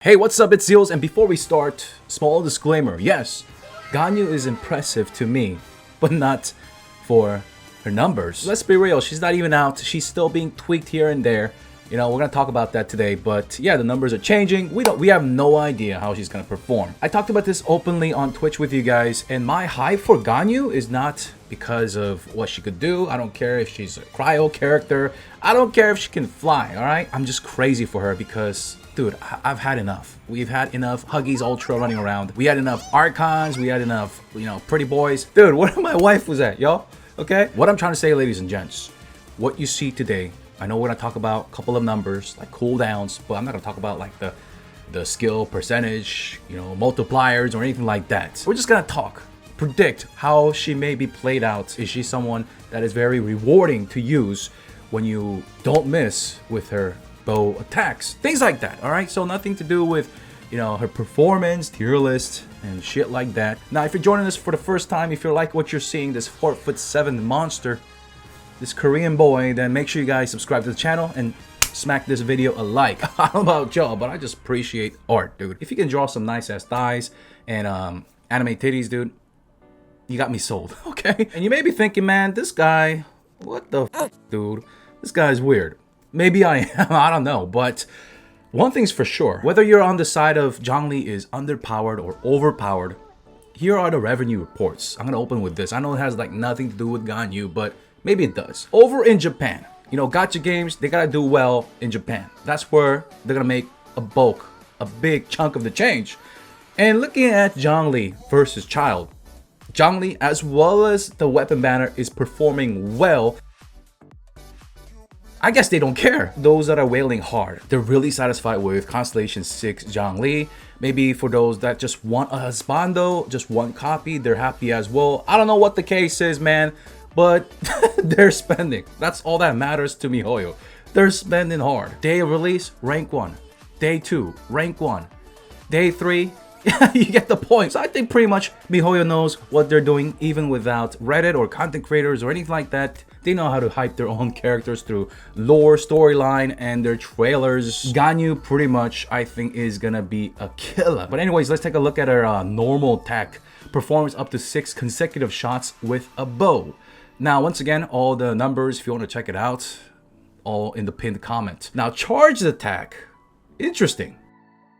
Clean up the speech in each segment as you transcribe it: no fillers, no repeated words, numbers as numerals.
Hey, what's up? It's Zeals, and before we start, small disclaimer. Yes, Ganyu is impressive to me, but not for her numbers. Let's be real, she's not even out. She's still being tweaked here and there. You know, we're gonna talk about that today, but yeah, the numbers are changing. We have no idea how she's gonna perform. I talked about this openly on Twitch with you guys, and my hype for Ganyu is not because of what she could do. I don't care if she's a Cryo character. I don't care if she can fly, alright? I'm just crazy for her because dude, I've had enough. We've had enough Huggies Ultra running around. We had enough Archons. We had enough, pretty boys. Dude, where my wife was at, y'all? Okay? What I'm trying to say, ladies and gents, what you see today, I know we're gonna talk about a couple of numbers, like cooldowns, but I'm not gonna talk about like the skill percentage, multipliers or anything like that. We're just gonna talk, predict how she may be played out. Is she someone that is very rewarding to use when you don't miss with her bow attacks, things like that? All right, so nothing to do with her performance, tier list and shit like that. Now, if you're joining us for the first time, if you like what you're seeing, this 4'7" monster, this Korean boy, then make sure you guys subscribe to the channel and smack this video a like. I don't know about y'all, but I just appreciate art, dude. If you can draw some nice ass thighs and anime titties, dude, you got me sold. Okay? And you may be thinking, man, this guy, what the f, dude, this guy's weird. Maybe I am, I don't know, but one thing's for sure. Whether you're on the side of Zhongli is underpowered or overpowered, here are the revenue reports. I'm gonna open with this. I know it has like nothing to do with Ganyu, but maybe it does. Over in Japan, gacha games, they gotta do well in Japan. That's where they're gonna make a big chunk of the change. And looking at Zhongli versus Child, Zhongli, as well as the weapon banner, is performing well. I guess they don't care. Those that are wailing hard, they're really satisfied with Constellations 6 Zhongli. Maybe for those that just want a husbando, just one copy, they're happy as well. I don't know what the case is, man, but they're spending. That's all that matters to MiHoYo. They're spending hard. Day of release, rank 1. Day 2, rank 1. Day 3, you get the point. So I think pretty much MiHoYo knows what they're doing, even without Reddit or content creators or anything like that. They know how to hype their own characters through lore, storyline, and their trailers. Ganyu pretty much, I think, is gonna be a killer. But anyways, let's take a look at her normal attack. Performs up to 6 consecutive shots with a bow. Now, once again, all the numbers, if you want to check it out, all in the pinned comment. Now, charged attack. Interesting.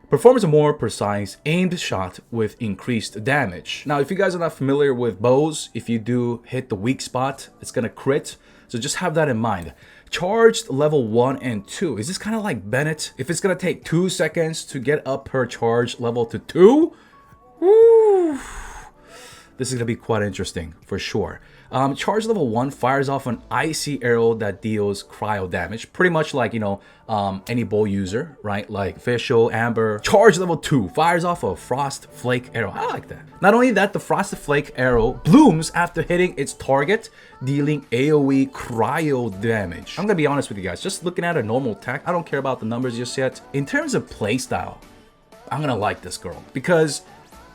Performs a more precise aimed shot with increased damage. Now, if you guys are not familiar with bows, if you do hit the weak spot, it's gonna crit. So just have that in mind. Charged level 1 and 2. Is this kind of like Bennett? If it's gonna take 2 seconds to get up her charge level to 2, woo, this is gonna be quite interesting for sure. Charge level 1 fires off an icy arrow that deals cryo damage, pretty much like any bow user, right? Like Fischl, Amber. Charge level 2 fires off a frost flake arrow. I like that. Not only that, the frosted flake arrow blooms after hitting its target, dealing AoE cryo damage. I'm gonna be honest with you guys, just looking at a normal attack, I don't care about the numbers just yet. In terms of playstyle, I'm gonna like this girl because,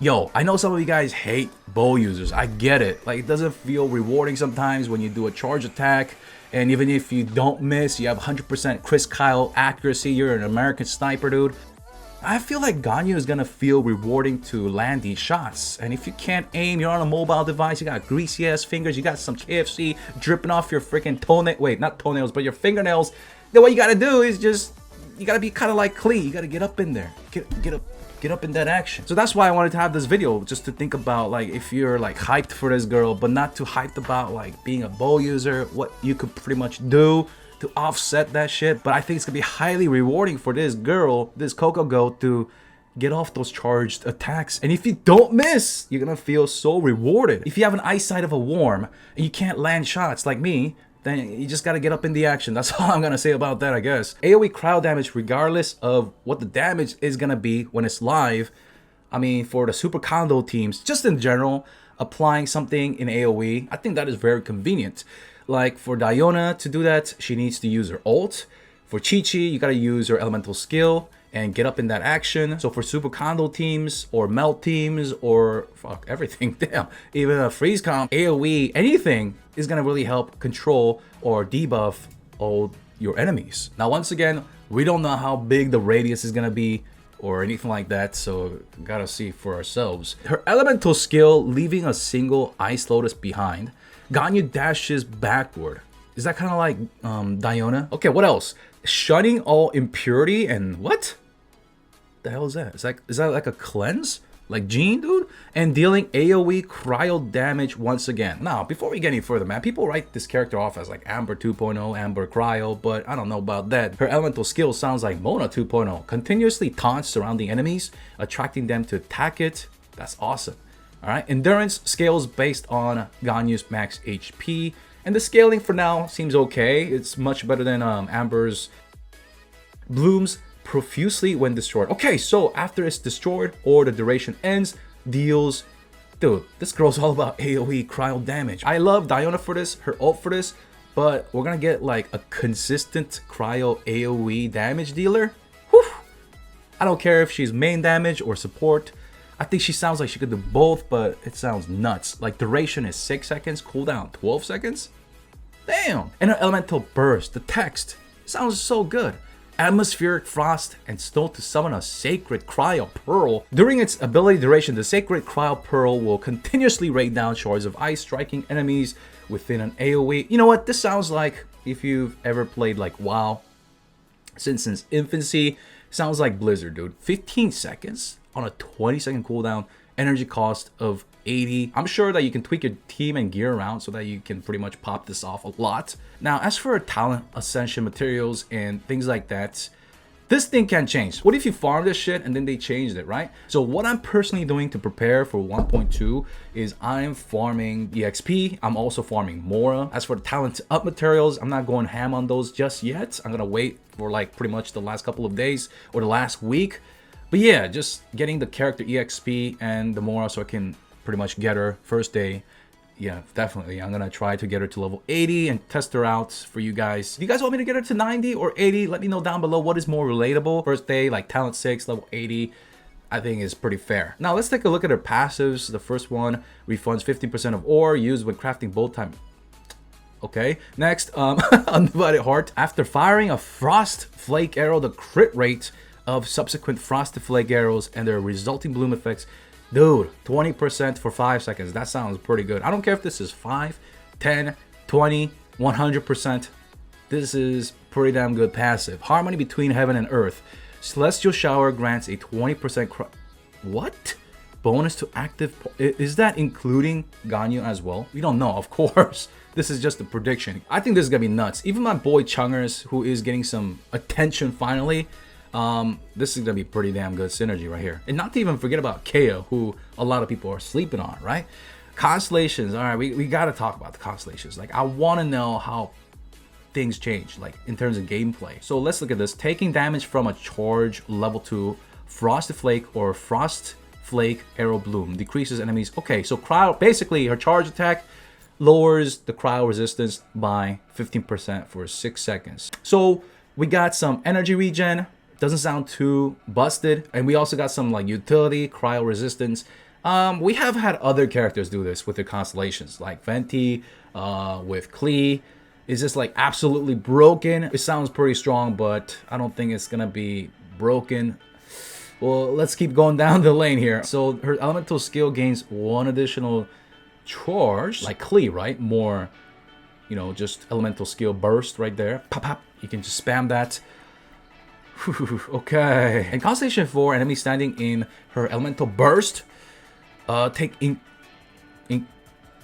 yo, I know some of you guys hate bow users. I get it. Like, it doesn't feel rewarding sometimes when you do a charge attack. And even if you don't miss, you have 100% Chris Kyle accuracy. You're an American sniper, dude. I feel like Ganyu is gonna feel rewarding to land these shots. And if you can't aim, you're on a mobile device, you got greasy ass fingers, you got some KFC dripping off your freaking toenail. Wait, not toenails, but your fingernails. Then what you gotta do is you gotta be kind of like Klee. You gotta get up in there. Get up in that action. So that's why I wanted to have this video, just to think about like if you're like hyped for this girl, but not too hyped about like being a bow user, what you could pretty much do to offset that shit. But I think it's gonna be highly rewarding for this girl, this Coco Goat, to get off those charged attacks. And if you don't miss, you're gonna feel so rewarded. If you have an eyesight of a worm and you can't land shots like me, then you just gotta get up in the action. That's all I'm gonna say about that, I guess. AoE crowd damage, regardless of what the damage is gonna be when it's live. I mean, for the super condo teams, just in general, applying something in AoE, I think that is very convenient. Like for Diona to do that, she needs to use her ult. For Chi-Chi, you gotta use her elemental skill and get up in that action. So for super condo teams or melt teams or fuck everything, damn, even a freeze comp, AoE, anything is gonna really help control or debuff all your enemies. Now, once again, we don't know how big the radius is gonna be. or anything like that, so gotta see for ourselves. Her elemental skill, leaving a single Ice Lotus behind. Ganyu dashes backward. Is that kind of like Diona? Okay, what else? Shunning all impurity and what? The hell is that? Is that like a cleanse? Like Jean, dude? And dealing AoE cryo damage once again. Now, before we get any further, man, people write this character off as like Amber 2.0, Amber Cryo, but I don't know about that. Her elemental skill sounds like Mona 2.0. Continuously taunts surrounding enemies, attracting them to attack it. That's awesome. Alright, endurance scales based on Ganyu's max HP. And the scaling for now seems okay. It's much better than Amber's. Blooms profusely when destroyed. Okay, so after it's destroyed or the duration ends, deals... Dude, this girl's all about AoE cryo damage. I love Diona for this, her ult for this, but we're gonna get like a consistent cryo AoE damage dealer. Whew. I don't care if she's main damage or support. I think she sounds like she could do both, but it sounds nuts. Like duration is 6 seconds, cooldown 12 seconds. Damn! And her elemental burst, the text, sounds so good. Atmospheric frost and snow to summon a sacred cryo pearl. During its ability duration, the sacred cryo pearl will continuously rain down shards of ice, striking enemies within an AoE. You know what? This sounds like if you've ever played like WoW since its infancy. Sounds like Blizzard, dude. 15 seconds on a 20-second cooldown, energy cost of 80. I'm sure that you can tweak your team and gear around so that you can pretty much pop this off a lot. Now, as for talent ascension materials and things like that, this thing can change. What if you farm this shit and then they changed it, right? So what I'm personally doing to prepare for 1.2 is I'm farming EXP. I'm also farming Mora. As for the talent up materials, I'm not going ham on those just yet. I'm gonna wait for like pretty much the last couple of days or the last week. But yeah, just getting the character EXP and the Mora so I can pretty much get her first day. Yeah, definitely. I'm gonna try to get her to level 80 and test her out for you guys. If you guys want me to get her to 90 or 80, let me know down below what is more relatable. First day, like talent 6, level 80, I think is pretty fair. Now let's take a look at her passives. The first one refunds 15% of ore used when crafting bolt time. Okay, next, Undivided Heart. After firing a Frost Flake arrow, the crit rate of subsequent Frosted Flake arrows and their resulting bloom effects. Dude, 20% for 5 seconds. That sounds pretty good. I don't care if this is 5, 10, 20, 100%. This is pretty damn good passive. Harmony between heaven and earth. Celestial Shower grants a 20% what? Bonus to active... Is that including Ganyu as well? We don't know, of course. This is just a prediction. I think this is gonna be nuts. Even my boy Chungers, who is getting some attention finally, this is gonna be pretty damn good synergy right here. And not to even forget about KO, who a lot of people are sleeping on, right? Constellations. All right, we gotta talk about the Constellations. Like, I want to know how things change, like in terms of gameplay. So let's look at this. Taking damage from a charge level 2 Frosted Flake or Frost Flake Arrow Bloom decreases enemies. Okay, so cryo, basically her charge attack lowers the cryo resistance by 15% for 6 seconds. So we got some energy regen. Doesn't sound too busted. And we also got some like utility, cryo resistance. We have had other characters do this with their constellations, like Venti, with Klee. It's just like absolutely broken. It sounds pretty strong, but I don't think it's gonna be broken. Well, let's keep going down the lane here. So her elemental skill gains 1 additional charge, like Klee, right? More, you know, just elemental skill burst right there. Pop, pop. You can just spam that. Okay. And Constellation 4, enemies standing in her elemental burst take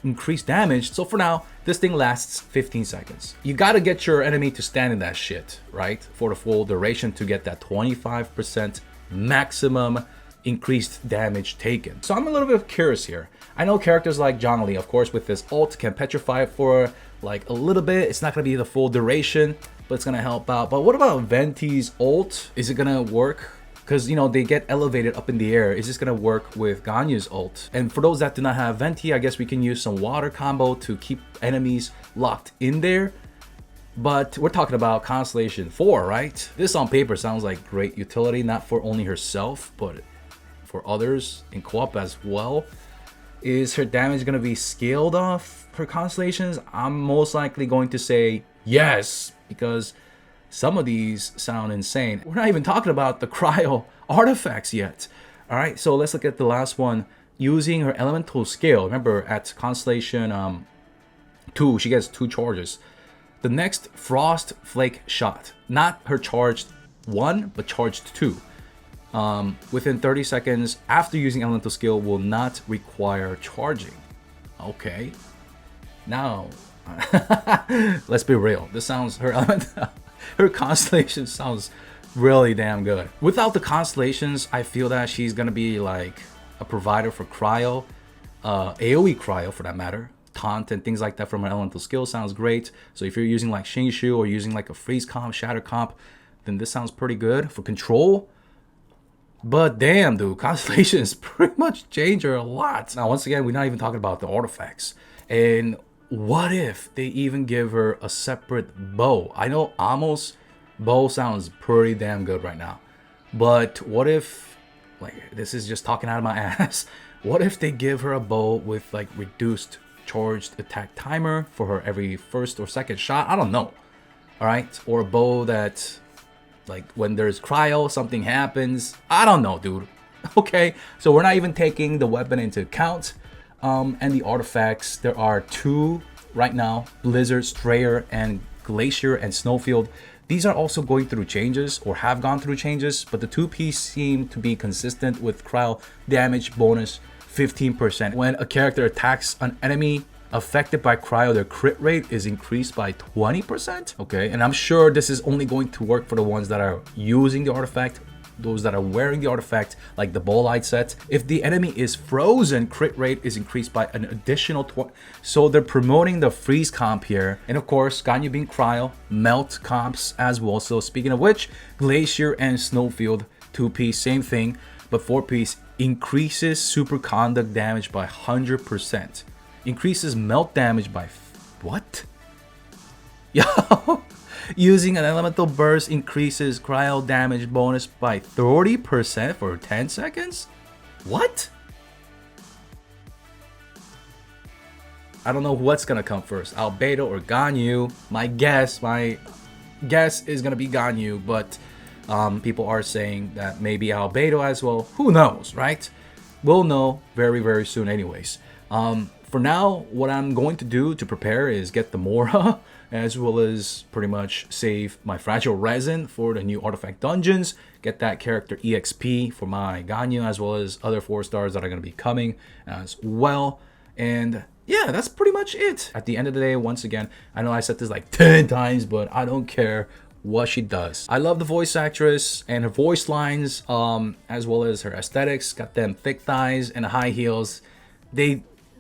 increased damage. So for now, this thing lasts 15 seconds. You gotta get your enemy to stand in that shit, right? For the full duration to get that 25% maximum increased damage taken. So I'm a little bit curious here. I know characters like Zhongli, of course, with this ult can petrify for like a little bit. It's not gonna be the full duration, but it's gonna help out. But what about Venti's ult? Is it gonna work? Because, you know, they get elevated up in the air. Is this gonna work with Ganyu's ult? And for those that do not have Venti, I guess we can use some water combo to keep enemies locked in there. But we're talking about Constellation 4, right? This on paper sounds like great utility, not for only herself, but for others in co-op as well. Is her damage gonna be scaled off her Constellations? I'm most likely going to say yes, because Some of these sound insane. We're not even talking about the cryo artifacts yet. All right, so let's look at the last one. Using her elemental skill. Remember, at Constellation 2, she gets 2 charges. The next Frost Flake shot. Not her charged 1, but charged 2. Within 30 seconds after using elemental skill will not require charging. Okay. Now, let's be real. This sounds, her Constellation sounds really damn good. Without the Constellations, I feel that she's gonna be like a provider for cryo, AoE cryo for that matter, taunt and things like that from her elemental skill sounds great. So if you're using like Shinshu or using like a freeze comp, shatter comp, then this sounds pretty good for control. But damn, dude, Constellations pretty much change her a lot. Now, once again, we're not even talking about the artifacts. And what if they even give her a separate bow? I know Amos' bow sounds pretty damn good right now. But what if, like, this is just talking out of my ass. What if they give her a bow with like reduced charged attack timer for her every first or second shot? I don't know. All right. Or a bow that, like, when there's cryo, something happens. I don't know, dude. Okay. So we're not even taking the weapon into account. And the artifacts. There are 2 right now. Blizzard, Strayer, and Glacier and Snowfield. These are also going through changes or have gone through changes, but the 2-piece seem to be consistent with cryo damage bonus 15%. When a character attacks an enemy affected by cryo, their crit rate is increased by 20%. Okay, and I'm sure this is only going to work for the ones that are using the artifact, those that are wearing the artifact, like the Bolide set. If the enemy is frozen, crit rate is increased by an additional 20. So they're promoting the freeze comp here. And of course, Ganyu being cryo, melt comps as well. So speaking of which, Glacier and Snowfield 2-piece, same thing, but 4-piece increases super conduct damage by 100%. Increases melt damage by what? Yo, using an elemental burst increases cryo damage bonus by 30% for 10 seconds? What? I don't know what's gonna come first, Albedo or Ganyu. My guess is gonna be Ganyu, but people are saying that maybe Albedo as well. Who knows, right? We'll know very, very soon anyways. For now, what I'm going to do to prepare is get the Mora, as well as pretty much save my Fragile Resin for the new artifact dungeons, get that character EXP for my Ganyu, as well as other 4-stars that are going to be coming as well. And yeah, that's pretty much it. At the end of the day, once again, I know I said this like 10 times, but I don't care what she does. I love the voice actress and her voice lines, as well as her aesthetics. Got them thick thighs and high heels.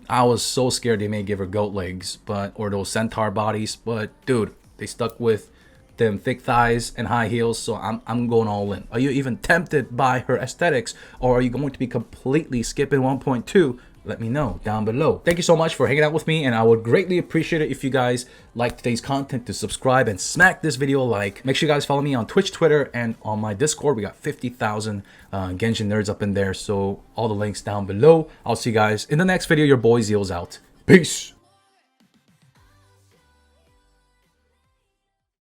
I was so scared they may give her goat legs, or those centaur bodies, but dude, they stuck with them thick thighs and high heels, so I'm going all in. Are you even tempted by her aesthetics, or are you going to be completely skipping 1.2? Let me know down below. Thank you so much for hanging out with me, and I would greatly appreciate it if you guys like today's content to subscribe and smack this video a like. Make sure you guys follow me on Twitch, Twitter, and on my Discord. We got 50,000 Genshin nerds up in there, so all the links down below. I'll see you guys in the next video. Your boy Zeals out. Peace.